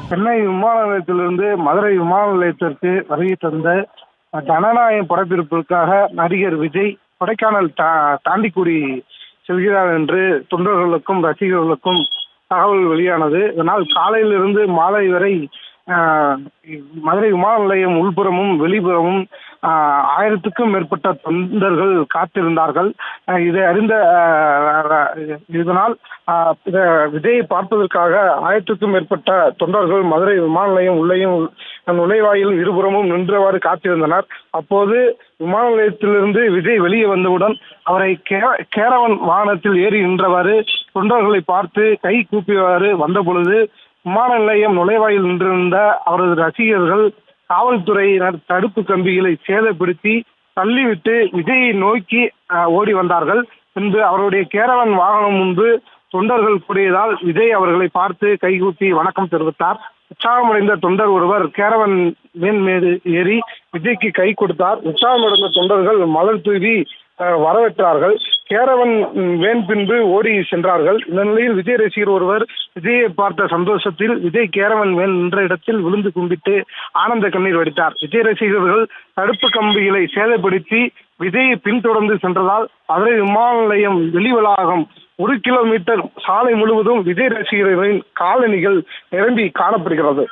சென்னை விமான நிலையத்திலிருந்து மதுரை விமான நிலையத்திற்கு வருகை தந்த ஜனநாயகம் படப்பிடிப்பிற்காக நடிகர் விஜய் கொடைக்கானல் தாண்டிக்குடி செல்கிறார் என்று தொண்டர்களுக்கும் ரசிகர்களுக்கும் தகவல் வெளியானது. இதனால் காலையிலிருந்து மாலை வரை மதுரை விமான நிலையம் உள்புறமும் வெளிப்புறமும் 1000க்கும் மேற்பட்ட தொண்டர்கள் காத்திருந்தார்கள். இதை அறிந்த இதனால் விஜயை பார்ப்பதற்காக 1000க்கும் மேற்பட்ட தொண்டர்கள் மதுரை விமான நிலையம் உள்ளேயும் நுழைவாயில் இருபுறமும் நின்றவாறு காத்திருந்தனர். அப்போது விமான நிலையத்திலிருந்து விஜய் வெளியே வந்தவுடன் அவரை கேரவன் வாகனத்தில் ஏறி நின்றவாறு தொண்டர்களை பார்த்து கை கூப்பியவாறு வந்த பொழுது விமான நிலையம் நுழைவாயில் நின்றிருந்த அவரது ரசிகர்கள் காவல்துறையினர் தடுப்பு கம்பிகளை சேதப்படுத்தி தள்ளிவிட்டு விஜயை நோக்கி ஓடி வந்தார்கள். பின்பு அவருடைய கேரவன் வாகனம் முன்பு தொண்டர்கள் கூடியதால் விஜய் அவர்களை பார்த்து கைகூப்பி வணக்கம் தெரிவித்தார். உற்சாகமடைந்த தொண்டர் ஒருவர் கேரவன் வேன் மீது ஏறி விஜய்க்கு கை கொடுத்தார். உற்சாகமடைந்த தொண்டர்கள் மலர் தூவி வரவேற்றார்கள். கேரவன் வேன் பின்பு ஓடி சென்றார்கள். இந்த நிலையில் விஜய் ரசிகர் ஒருவர் விஜயை பார்த்த சந்தோஷத்தில் விஜய் கேரவன் வேன் நின்ற இடத்தில் விழுந்து கும்பிட்டு ஆனந்த கண்ணீர் வடித்தார். விஜய் ரசிகர்கள் தடுப்பு கம்பிகளை சேதப்படுத்தி விஜயை பின்தொடர்ந்து சென்றதால் மதுரை விமான நிலையம் வெளி வளாகம் 1 கிலோமீட்டர் சாலை முழுவதும் விஜய் ரசிகர்களின் காலணிகள் நிரம்பி காணப்படுகிறது.